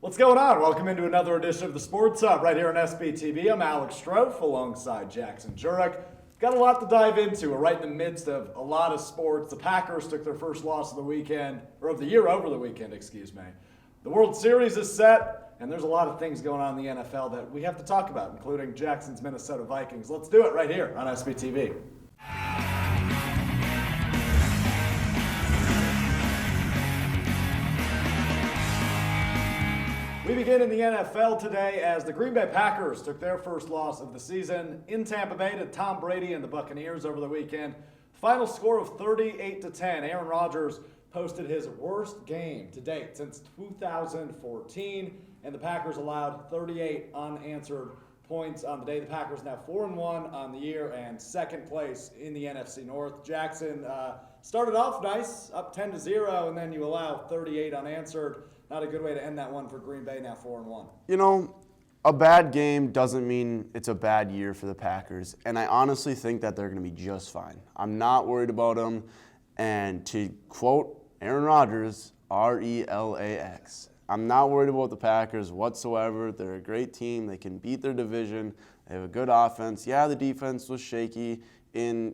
What's going on? Welcome into another edition of the Sports Hub right here on SPTV. I'm Alex Strouf alongside Jackson Jirik. Got a lot to dive into. We're right in the midst of a lot of sports. The Packers took their first loss of the weekend, or of the year over the weekend, excuse me. The World Series is set, and there's a lot of things going on in the NFL that we have to talk about, including Jackson's Minnesota Vikings. Let's do it right here on SPTV. We begin in the NFL today as the Green Bay Packers took their first loss of the season in Tampa Bay to Tom Brady and the Bucaneers over the weekend. Final score of 38-10. Aaron Rodgers posted his worst game to date since 2014, and the Packers allowed 38 unanswered points on the day. The Packers now 4-1 on the year and second place in the NFC North. Jackson started off nice, up 10-0, and then you allow 38 unanswered. Not a good way to end that one for Green Bay, now 4-1. You know, a bad game doesn't mean it's a bad year for the Packers, and I honestly think that they're going to be just fine. I'm not worried about them, and to quote Aaron Rodgers, RELAX. I'm not worried about the Packers whatsoever. They're a great team. They can beat their division. They have a good offense. Yeah, the defense was shaky in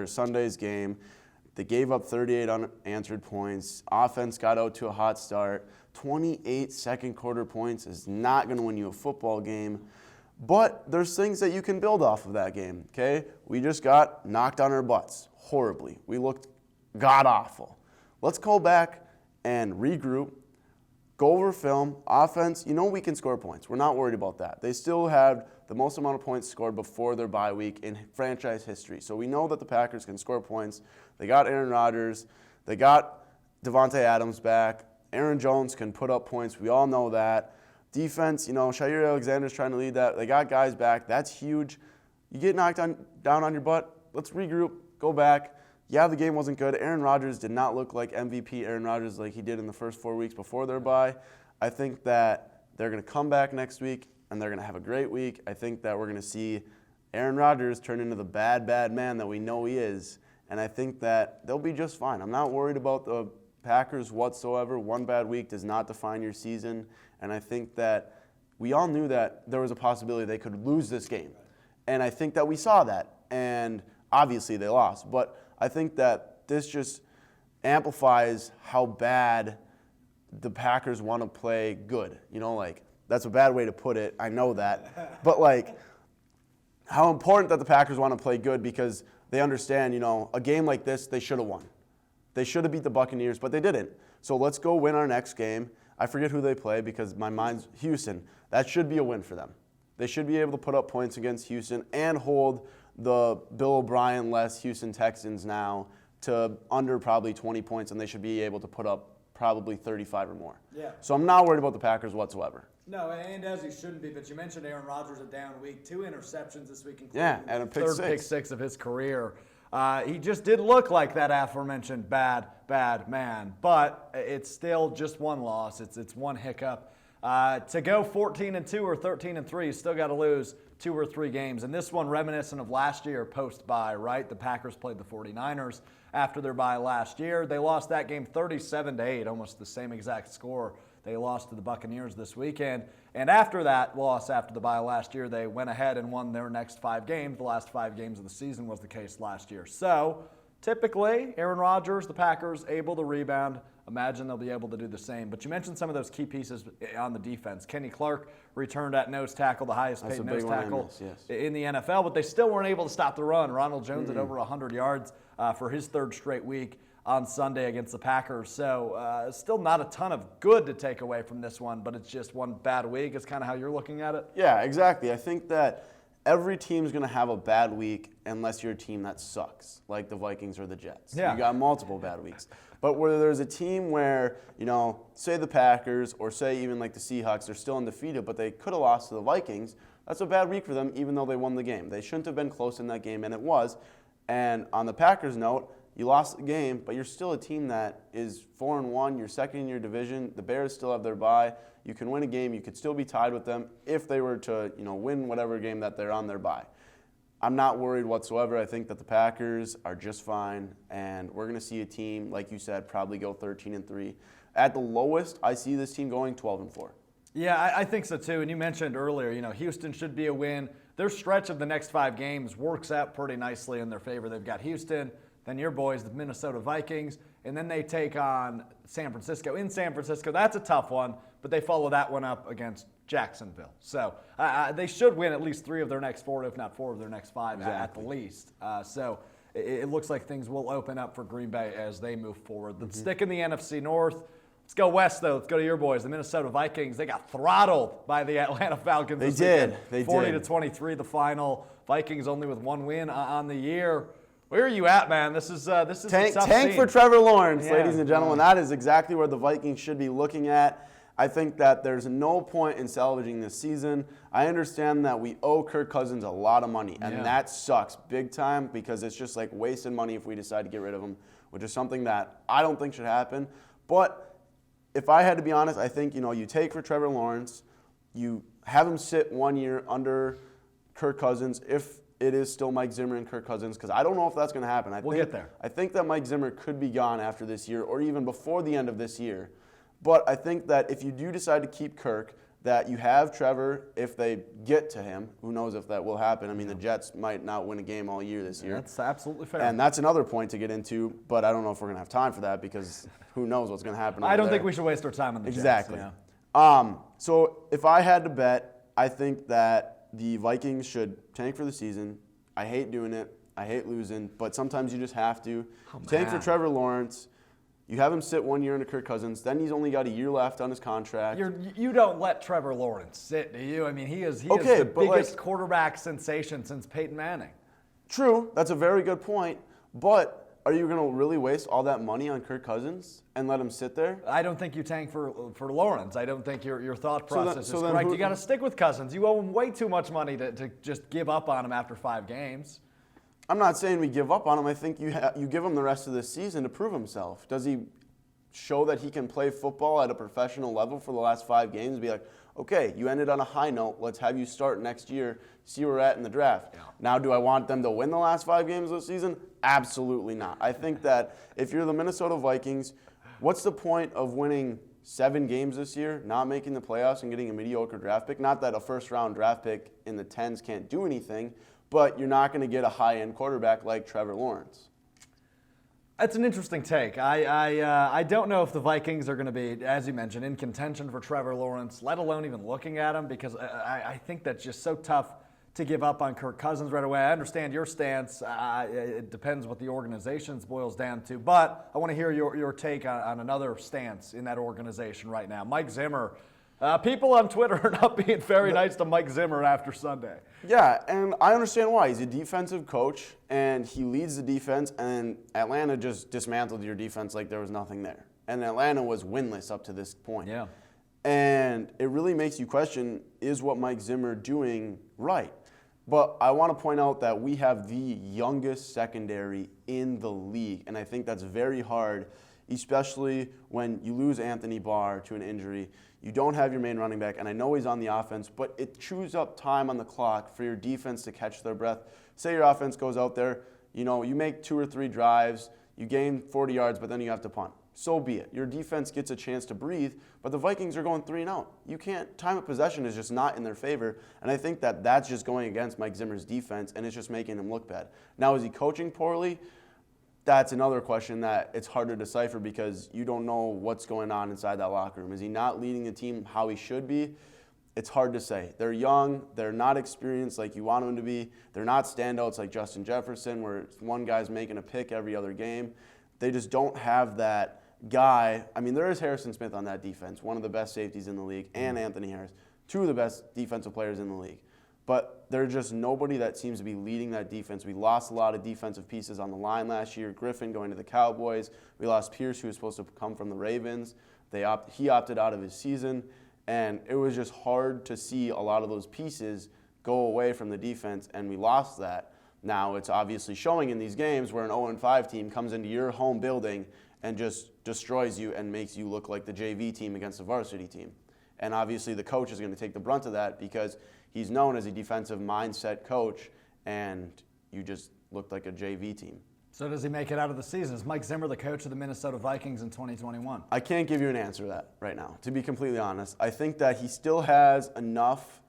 Sunday's game. They gave up 38 unanswered points. Offense got out to a hot start. 28 second quarter points is not going to win you a football game. But there's things that you can build off of that game, okay? We just got knocked on our butts horribly. We looked god-awful. Let's go back and regroup, go over film, offense. You know we can score points. We're not worried about that. They still had the most amount of points scored before their bye week in franchise history. So we know that the Packers can score points. They got Aaron Rodgers. They got Devontae Adams back. Aaron Jones can put up points. We all know that. Defense, Shair Alexander's trying to lead that. They got guys back. That's huge. You get knocked down on your butt, let's regroup, go back. Yeah, the game wasn't good. Aaron Rodgers did not look like MVP Aaron Rodgers like he did in the first 4 weeks before their bye. I think that they're going to come back next week, and they're going to have a great week. I think that we're going to see Aaron Rodgers turn into the bad, bad man that we know he is, and I think that they'll be just fine. I'm not worried about the Packers whatsoever. One bad week does not define your season, and I think that we all knew that there was a possibility they could lose this game, and I think that we saw that, and obviously they lost, but I think that this just amplifies how bad the Packers want to play good. That's a bad way to put it. I know that. But, how important that the Packers want to play good because they understand, a game like this, they should have won. They should have beat the Bucaneers, but they didn't. So let's go win our next game. I forget who they play because my mind's Houston. That should be a win for them. They should be able to put up points against Houston and hold the Bill O'Brien-less Houston Texans now to under probably 20 points, and they should be able to put up probably 35 or more. Yeah. So I'm not worried about the Packers whatsoever. No, and as you shouldn't be, but you mentioned Aaron Rodgers a down week, 2 interceptions this week, including and a third pick six of his career. He just did look like that aforementioned bad man, but it's still just one loss. It's one hiccup. To go 14-2 or 13-3, you still got to lose 2 or 3 games. And this one reminiscent of last year post-bye, right? The Packers played the 49ers after their bye last year. They lost that game 37-8, almost the same exact score they lost to the Buccaneers this weekend. And after that loss after the bye last year, they went ahead and won their next 5 games. The last 5 games of the season was the case last year. So typically, Aaron Rodgers, the Packers, able to rebound. Imagine they'll be able to do the same. But you mentioned some of those key pieces on the defense. Kenny Clark returned at nose tackle, the highest paid nose tackle in the NFL, but they still weren't able to stop the run. Ronald Jones at over 100 yards for his 3rd straight week on Sunday against the Packers. So still not a ton of good to take away from this one, but it's just one bad week is kind of how you're looking at it? Yeah, exactly. I think that every team's going to have a bad week unless you're a team that sucks, like the Vikings or the Jets. Yeah. You got multiple bad weeks. But where there's a team where, say the Packers or say even like the Seahawks, they're still undefeated, but they could have lost to the Vikings, that's a bad week for them even though they won the game. They shouldn't have been close in that game, and it was. And on the Packers note, you lost the game, but you're still a team that is 4-1. You're second in your division. The Bears still have their bye. You can win a game. You could still be tied with them if they were to, win whatever game that they're on their bye. I'm not worried whatsoever. I think that the Packers are just fine, and we're going to see a team, like you said, probably go 13-3. At the lowest, I see this team going 12-4. Yeah, I think so too. And you mentioned earlier, Houston should be a win. Their stretch of the next 5 games works out pretty nicely in their favor. They've got Houston, then your boys, the Minnesota Vikings, and then they take on San Francisco. In San Francisco, that's a tough one, but they follow that one up against Jacksonville. So they should win at least 3 of their next 4, if not 4 of their next 5 at the least. So it looks like things will open up for Green Bay as they move forward. Let's stick in the NFC North. Let's go west, though. Let's go to your boys, the Minnesota Vikings. They got throttled by the Atlanta Falcons. They did. 40-23, the final. Vikings only with 1 win on the year. Where are you at, man? This is a tough tank scene. for Trevor Lawrence, Yeah, ladies and gentlemen. That is exactly where the Vikings should be looking at. I think that there's no point in salvaging this season. I understand that we owe Kirk Cousins a lot of money, and that sucks big time because it's just like wasting money if we decide to get rid of him, which is something that I don't think should happen. But if I had to be honest, I think, you take for Trevor Lawrence, you have him sit 1 year under Kirk Cousins if it is still Mike Zimmer and Kirk Cousins, because I don't know if that's going to happen. We'll get there. I think that Mike Zimmer could be gone after this year or even before the end of this year. But I think that if you do decide to keep Kirk, that you have Trevor if they get to him. Who knows if that will happen? I mean, the Jets might not win a game all year this year. That's absolutely fair. And that's another point to get into, but I don't know if we're going to have time for that because who knows what's going to happen. I don't think we should waste our time on the Jets. Exactly. So if I had to bet, I think that the Vikings should tank for the season. I hate doing it. I hate losing, but sometimes you just have to. Tank for Trevor Lawrence. You have him sit 1 year under Kirk Cousins. Then he's only got a year left on his contract. You don't let Trevor Lawrence sit, do you? I mean, he is the biggest quarterback sensation since Peyton Manning. True. That's a very good point. But are you going to really waste all that money on Kirk Cousins and let him sit there? I don't think you tank for Lawrence. I don't think your thought process is correct. You got to stick with Cousins. You owe him way too much money to just give up on him after 5 games. I'm not saying we give up on him. I think you give him the rest of the season to prove himself. Does he show that he can play football at a professional level for the last 5 games? Be like, okay, you ended on a high note. Let's have you start next year, see where we're at in the draft. Yeah. Now, do I want them to win the last 5 games of the season? Absolutely not. I think that if you're the Minnesota Vikings, what's the point of winning 7 games this year, not making the playoffs and getting a mediocre draft pick? Not that a first-round draft pick in the 10s can't do anything, but you're not going to get a high-end quarterback like Trevor Lawrence. That's an interesting take. I don't know if the Vikings are going to be, as you mentioned, in contention for Trevor Lawrence, let alone even looking at him, because I think that's just so tough to give up on Kirk Cousins right away. I understand your stance. It depends what the organization boils down to, but I want to hear your take on another stance in that organization right now. Mike Zimmer. People on Twitter are not being very nice to Mike Zimmer after Sunday. Yeah, and I understand why. He's a defensive coach, and he leads the defense, and Atlanta just dismantled your defense like there was nothing there. And Atlanta was winless up to this point. Yeah. And it really makes you question, is what Mike Zimmer doing right? But I want to point out that we have the youngest secondary in the league, and I think that's very hard, especially when you lose Anthony Barr to an injury. You don't have your main running back, and I know he's on the offense, but it chews up time on the clock for your defense to catch their breath. Say your offense goes out there, you make 2 or 3 drives, you gain 40 yards, but then you have to punt. So be it. Your defense gets a chance to breathe, but the Vikings are going 3 and out. You can't. Time of possession is just not in their favor, and I think that that's just going against Mike Zimmer's defense, and it's just making him look bad. Now, is he coaching poorly? That's another question that it's hard to decipher because you don't know what's going on inside that locker room. Is he not leading the team how he should be? It's hard to say. They're young. They're not experienced like you want them to be. They're not standouts like Justin Jefferson where one guy's making a pick every other game. They just don't have that guy. I mean, there is Harrison Smith on that defense, one of the best safeties in the league, and Anthony Harris, 2 of the best defensive players in the league. But there's just nobody that seems to be leading that defense. We lost a lot of defensive pieces on the line last year. Griffin going to the Cowboys. We lost Pierce, who was supposed to come from the Ravens. He opted out of his season. And it was just hard to see a lot of those pieces go away from the defense, and we lost that. Now it's obviously showing in these games where an 0-5 team comes into your home building and just destroys you and makes you look like the JV team against the varsity team. And obviously the coach is going to take the brunt of that because he's known as a defensive mindset coach, and you just looked like a JV team. So does he make it out of the season? Is Mike Zimmer the coach of the Minnesota Vikings in 2021? I can't give you an answer to that right now, to be completely honest. I think that he still has enough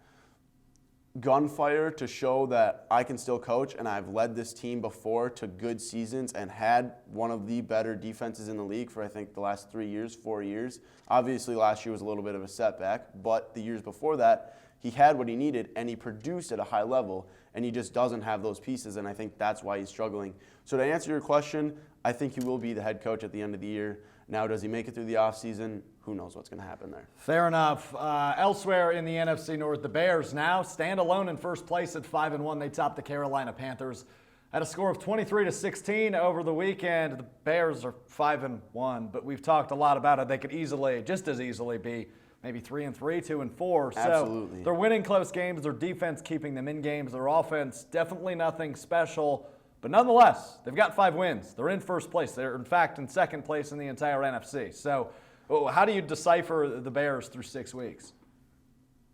gunfire to show that I can still coach, and I've led this team before to good seasons and had one of the better defenses in the league for I think the last 3 years, 4 years. Obviously last year was a little bit of a setback, but the years before that, he had what he needed and he produced at a high level, and he just doesn't have those pieces, and I think that's why he's struggling. So to answer your question, I think he will be the head coach at the end of the year. Now, does he make it through the offseason? Who knows what's going to happen there. Fair enough. Elsewhere in the NFC North, the Bears now stand alone in first place at 5-1. They topped the Carolina Panthers at a score of 23-16 over the weekend. The Bears are 5-1, but we've talked a lot about it. They could easily, just as easily, be maybe 3-3, 2-4. Absolutely. So they're winning close games. Their defense keeping them in games. Their offense, definitely nothing special. But nonetheless, they've got 5 wins. They're in first place. They're, in fact, in second place in the entire NFC. So how do you decipher the Bears through 6 weeks?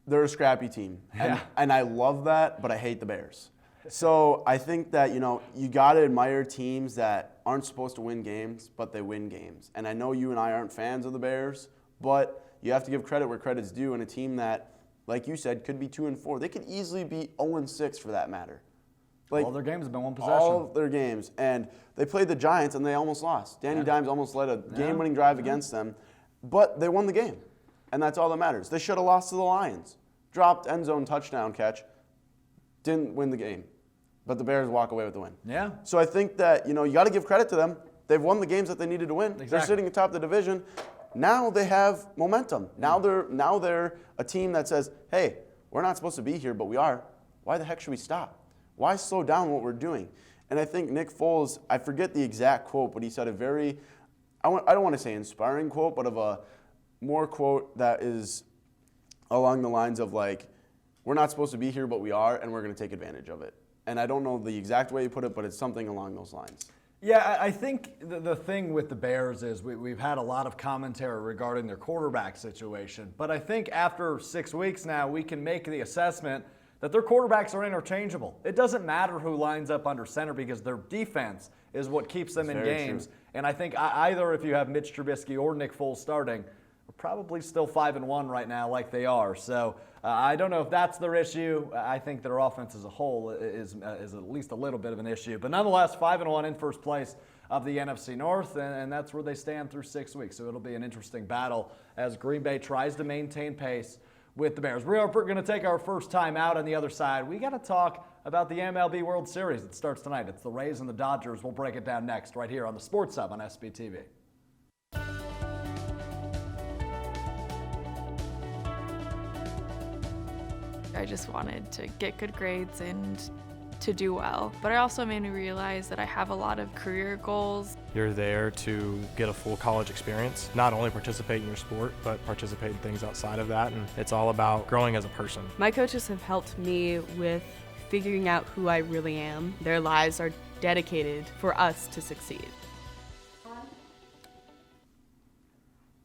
They're a scrappy team, and I love that, but I hate the Bears. So I think that, you got to admire teams that aren't supposed to win games, but they win games. And I know you and I aren't fans of the Bears, but you have to give credit where credit's due, and a team that, like you said, could be 2-4. They could easily be 0-6 for that matter. All their games have been one possession. All of their games. And they played the Giants, and they almost lost. Danny Dimes almost led a game-winning drive against them, but they won the game. And that's all that matters. They should have lost to the Lions. Dropped end zone touchdown catch. Didn't win the game. But the Bears walk away with the win. Yeah. So I think that, you got to give credit to them. They've won the games that they needed to win. Exactly. They're sitting atop the division. Now they have momentum. Now they're a team that says, hey, we're not supposed to be here, but we are. Why the heck should we stop? Why slow down what we're doing? And I think Nick Foles, I forget the exact quote, but he said a very, I don't want to say inspiring quote, but of a more quote that is along the lines of like, we're not supposed to be here, but we are, and we're going to take advantage of it. And I don't know the exact way you put it, but it's something along those lines. Yeah, I think the thing with the Bears is we've had a lot of commentary regarding their quarterback situation. But I think after 6 weeks now, we can make the assessment that their quarterbacks are interchangeable. It doesn't matter who lines up under center because their defense is what keeps them in games. True. And I think either if you have Mitch Trubisky or Nick Foles starting, we're probably still 5-1 right now like they are. So I don't know if that's their issue. I think their offense as a whole is at least a little bit of an issue. But nonetheless, 5-1 in first place of the NFC North, and that's where they stand through 6 weeks. So it'll be an interesting battle as Green Bay tries to maintain pace with the Bears. We're going to take our first time out on the other side. We got to talk about the MLB World Series that starts tonight. It's the Rays and the Dodgers. We'll break it down next right here on the Sports Hub on SPTV. I just wanted to get good grades and to do well. But it also made me realize that I have a lot of career goals. You're there to get a full college experience, not only participate in your sport, but participate in things outside of that. And it's all about growing as a person. My coaches have helped me with figuring out who I really am. Their lives are dedicated for us to succeed.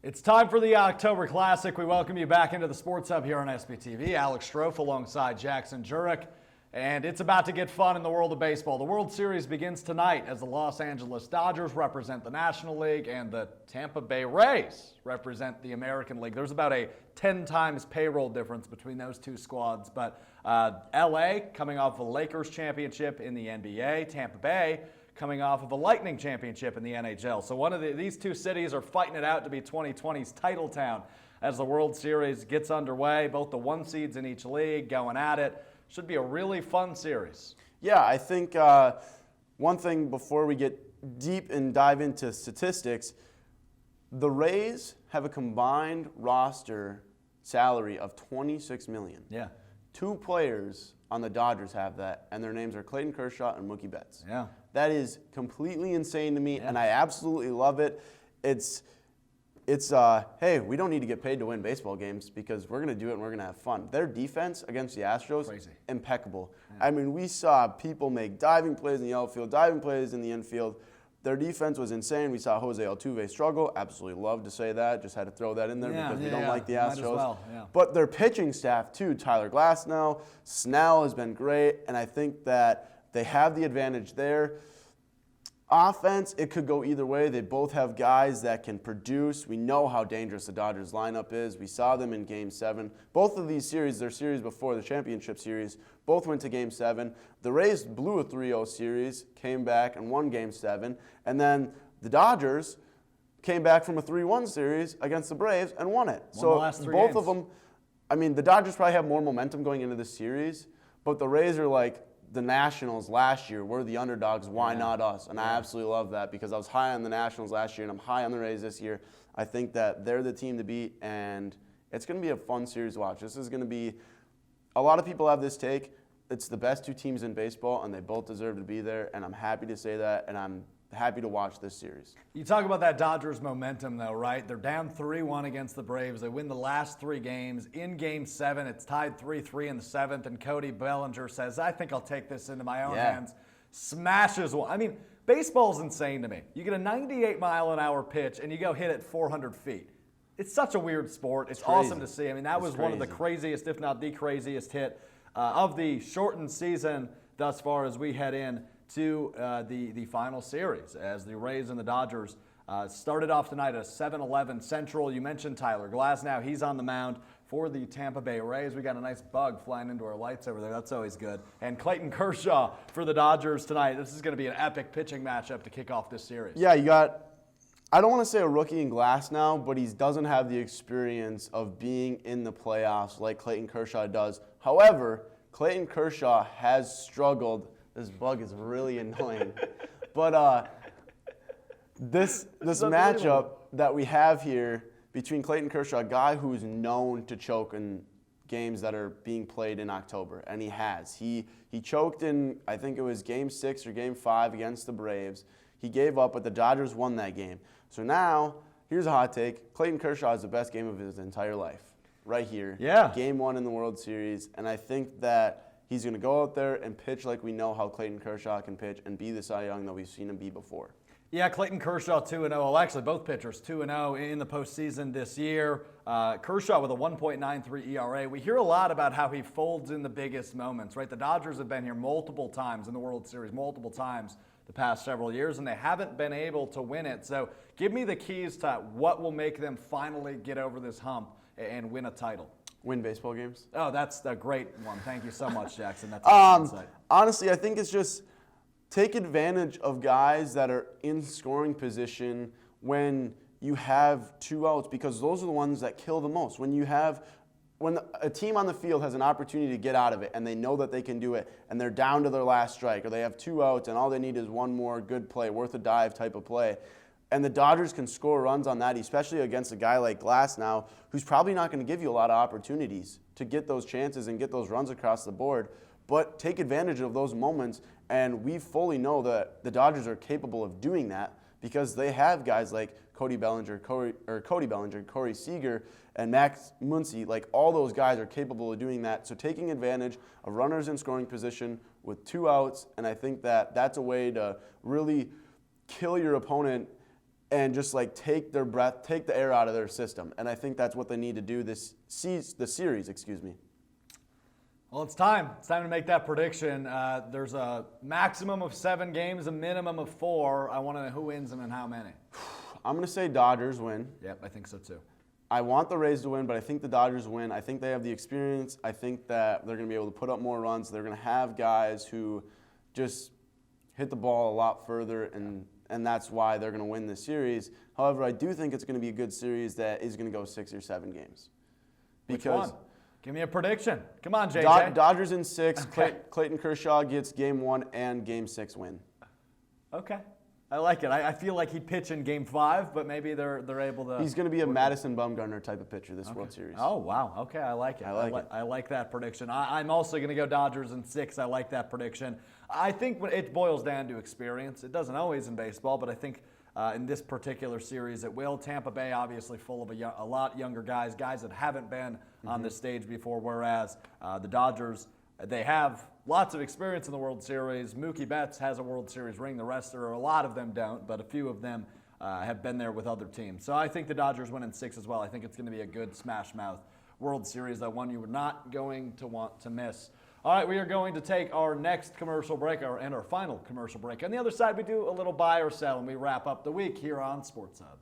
It's time for the October Classic. We welcome you back into the Sports Hub here on SPTV. Alex Strouf alongside Jackson Jirik. And it's about to get fun in the world of baseball. The World Series begins tonight as the Los Angeles Dodgers represent the National League and the Tampa Bay Rays represent the American League. There's about a 10 times payroll difference between those two squads. But LA coming off a Lakers championship in the NBA, Tampa Bay coming off of a Lightning championship in the NHL. So these two cities are fighting it out to be 2020's title town as the World Series gets underway. Both the 1 seeds in each league going at it. Should be a really fun series. Yeah, I think one thing before we get deep and dive into statistics, the Rays have a combined roster salary of $26 million. Yeah. 2 players on the Dodgers have that, and their names are Clayton Kershaw and Mookie Betts. Yeah. That is completely insane to me, and I absolutely love it. It's hey, we don't need to get paid to win baseball games because we're going to do it and we're going to have fun. Their defense against the Astros, crazy, impeccable. Yeah. I mean, we saw people make diving plays in the outfield, diving plays in the infield. Their defense was insane. We saw Jose Altuve struggle. Absolutely love to say that. Just had to throw that in there because we don't like the Astros. Might as well, yeah. But their pitching staff, too, Tyler Glasnow, Snell has been great, and I think that they have the advantage there. Offense, it could go either way. They both have guys that can produce. We know how dangerous the Dodgers lineup is. We saw them in Game 7. Both of these series, their series before the championship series, both went to Game 7. The Rays blew a 3-0 series, came back and won Game 7. And then the Dodgers came back from a 3-1 series against the Braves and won it. Won the last 3 both games. of them, I mean, the Dodgers probably have more momentum going into this series, but the Rays are like the Nationals last year. We're the underdogs. Why not us? And I absolutely love that because I was high on the Nationals last year, and I'm high on the Rays this year. I think that they're the team to beat, and it's going to be a fun series to watch. This is going to be – a lot of people have this take. It's the best 2 teams in baseball, and they both deserve to be there, and I'm happy to say that, and I'm happy to watch this series. You talk about that Dodgers momentum, though, right? They're down 3-1 against the Braves. They win the last 3 games. In Game 7, it's tied 3-3 in the 7th, and Cody Bellinger says, I think I'll take this into my own hands. Smashes one. I mean, baseball's insane to me. You get a 98-mile-an-hour pitch, and you go hit it 400 feet. It's such a weird sport. It's awesome to see. I mean, that was one of the craziest, if not the craziest hit of the shortened season thus far as we head in to the final series as the Rays and the Dodgers started off tonight at 7-11 Central. You mentioned Tyler Glasnow. He's on the mound for the Tampa Bay Rays. We got a nice bug flying into our lights over there. That's always good. And Clayton Kershaw for the Dodgers tonight. This is going to be an epic pitching matchup to kick off this series. Yeah, you got, I don't want to say a rookie in Glasnow, but he doesn't have the experience of being in the playoffs like Clayton Kershaw does. However, Clayton Kershaw has struggled. This bug is really annoying. But this matchup that we have here between Clayton Kershaw, a guy who's known to choke in games that are being played in October, and he has. He choked in, I think it was Game 6 or Game 5 against the Braves. He gave up, but the Dodgers won that game. So now, here's a hot take. Clayton Kershaw is the best game of his entire life, right here. Yeah. Game 1 in the World Series, and I think that he's going to go out there and pitch like we know how Clayton Kershaw can pitch and be the Cy Young that we've seen him be before. Yeah, Clayton Kershaw 2-0. Well, actually, both pitchers 2-0 in the postseason this year. Kershaw with a 1.93 ERA. We hear a lot about how he folds in the biggest moments, right? The Dodgers have been here multiple times in the World Series, multiple times the past several years, and they haven't been able to win it. So give me the keys to what will make them finally get over this hump and win a title. Win baseball games? Oh, that's a great one. Thank you so much, Jackson. That's a good insight. Honestly, I think it's just take advantage of guys that are in scoring position when you have 2 outs, because those are the ones that kill the most. When a team on the field has an opportunity to get out of it and they know that they can do it and they're down to their last strike, or they have 2 outs and all they need is one more good play, worth a dive type of play, and the Dodgers can score runs on that, especially against a guy like Glasnow, who's probably not going to give you a lot of opportunities to get those chances and get those runs across the board. But take advantage of those moments, and we fully know that the Dodgers are capable of doing that because they have guys like Cody Bellinger, Corey Seager, and Max Muncy. Like, all those guys are capable of doing that. So taking advantage of runners in scoring position with 2 outs, and I think that that's a way to really kill your opponent and just like take their breath, take the air out of their system. And I think that's what they need to do the series. Well, it's time. It's time to make that prediction. There's a maximum of 7 games, a minimum of 4. I want to know who wins them and how many. I'm going to say Dodgers win. Yep, I think so too. I want the Rays to win, but I think the Dodgers win. I think they have the experience. I think that they're going to be able to put up more runs. They're going to have guys who just hit the ball a lot further, and that's why they're going to win this series. However, I do think it's going to be a good series that is going to go 6 or 7 games. Which one? Give me a prediction. Come on, JJ. Dodgers in 6. Okay. Clayton Kershaw gets Game 1 and Game 6 win. Okay. I like it. I feel like he'd pitch in Game 5, but maybe they're able to. He's going to be a Madison Bumgarner type of pitcher this World Series. Oh, wow. Okay, I like it. I like that prediction. I'm also going to go Dodgers in 6. I like that prediction. I think it boils down to experience. It doesn't always in baseball, but I think in this particular series it will. Tampa Bay obviously full of a lot younger guys that haven't been on this stage before, whereas the Dodgers, they have lots of experience in the World Series. Mookie Betts has a World Series ring. The rest, or a lot of them don't, but a few of them have been there with other teams. So I think the Dodgers win in 6 as well. I think it's going to be a good smash mouth World Series, that one you were not going to want to miss. All right, we are going to take our next commercial break and our final commercial break. On the other side, we do a little buy or sell, and we wrap up the week here on Sports Hub.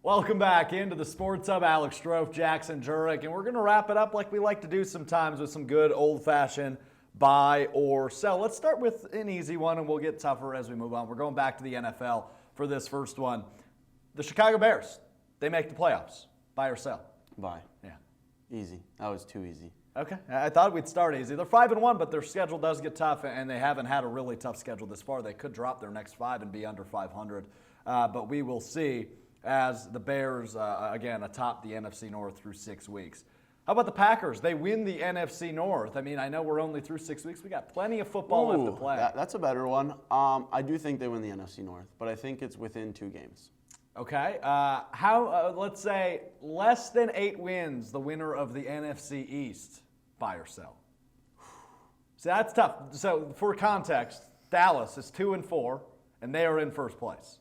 Welcome back into the Sports Hub. Alex Strouf, Jackson Jirik, and we're going to wrap it up like we like to do sometimes with some good old-fashioned buy or sell. Let's start with an easy one, and we'll get tougher as we move on. We're going back to the NFL for this first one. The Chicago Bears, they make the playoffs. Buy or sell? Buy. Yeah. Easy. That was too easy. Okay. I thought we'd start easy. They're 5-1, but their schedule does get tough, and they haven't had a really tough schedule this far. They could drop their next 5 and be under 500, but we will see as the Bears, again, atop the NFC North through 6 weeks. How about the Packers? They win the NFC North. I mean, I know we're only through 6 weeks. We got plenty of football left to play. That's a better one. I do think they win the NFC North, but I think it's within 2 games. Okay. Let's say less than 8 wins, the winner of the NFC East, buy or sell? So that's tough. So for context, Dallas is 2-4, and they are in first place.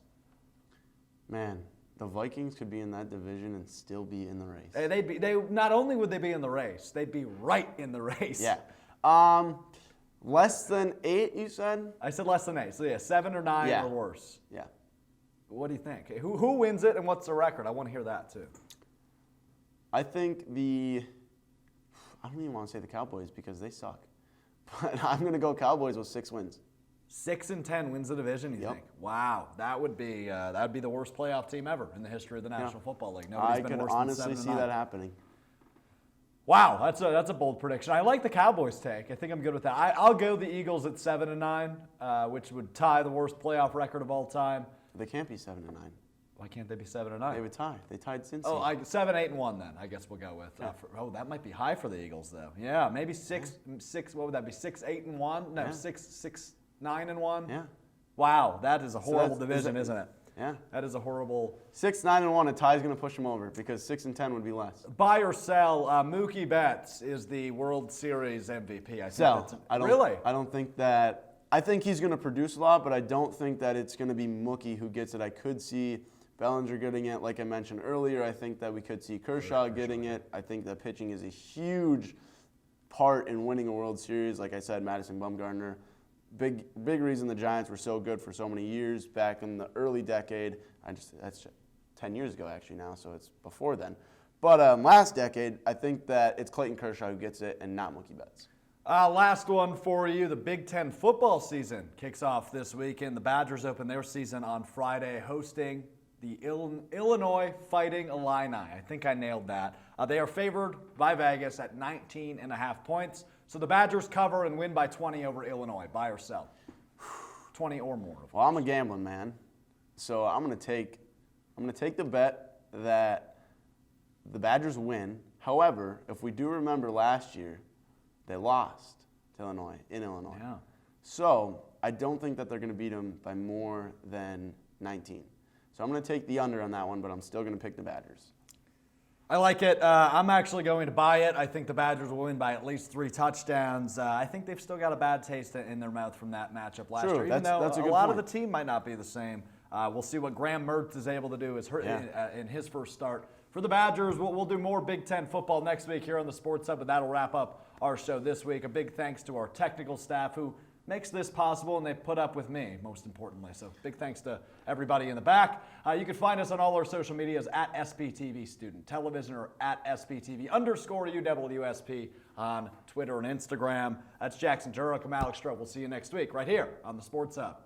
Man, the Vikings could be in that division and still be in the race. They not only would they be in the race, they'd be right in the race. Yeah. Less than 8, you said? I said less than 8. So yeah, 7 or 9 or worse. Yeah. What do you think? Who wins it and what's the record? I want to hear that too. I think I don't even want to say the Cowboys because they suck. But I'm going to go Cowboys with 6 wins. 6-10 wins the division, you think? Wow, that would be the worst playoff team ever in the history of the National Football League. Nobody's been worse than 7-9. I could honestly see that happening. Wow, that's a bold prediction. I like the Cowboys take. I think I'm good with that. I'll go the Eagles at 7-9, which would tie the worst playoff record of all time. They can't be 7-9. Why can't they be 7-9? They would tie. They tied Cincy. Oh, 7-8-1 then. I guess we'll go with. Yeah. That might be high for the Eagles though. Yeah, maybe 6. What would that be? 6-8-1? No, 6-9-1. Yeah. Wow, that is a horrible division, isn't it? Yeah. That is a horrible. 6-9-1. A tie is going to push them over because 6-10 would be less. Buy or sell? Mookie Betts is the World Series MVP. I think Really? I don't think that. I think he's going to produce a lot, but I don't think that it's going to be Mookie who gets it. I could see Bellinger getting it, like I mentioned earlier. I think that we could see Kershaw getting it. I think that pitching is a huge part in winning a World Series. Like I said, Madison Bumgarner, big reason the Giants were so good for so many years back in the early decade. That's 10 years ago actually now, so it's before then. But last decade, I think that it's Clayton Kershaw who gets it and not Mookie Betts. Last one for you. The Big Ten football season kicks off this weekend. The Badgers open their season on Friday, hosting the Illinois Fighting Illini. I think I nailed that. They are favored by Vegas at 19.5 points. So the Badgers cover and win by 20 over Illinois. Buy or sell? 20 or more. Well, I'm a gambling man, so I'm going to take the bet that the Badgers win. However, if we do remember last year, they lost to Illinois in Illinois. Yeah. So I don't think that they're going to beat them by more than 19. So I'm going to take the under on that one, but I'm still going to pick the Badgers. I like it. I'm actually going to buy it. I think the Badgers will win by at least 3 touchdowns. I think they've still got a bad taste in their mouth from that matchup last year, even though that's a lot point. of the team might not be the same. We'll see what Graham Mertz is able to do in his first start. For the Badgers, we'll do more Big Ten football next week here on the Sports Hub, but that'll wrap up our show this week. A big thanks to our technical staff who makes this possible, and they put up with me, most importantly. So big thanks to everybody in the back. You can find us on all our social medias at SPTV Student Television or at SPTV_UWSP on Twitter and Instagram. That's Jackson Jirik. I'm Alex Strouf. We'll see you next week right here on the Sports Hub.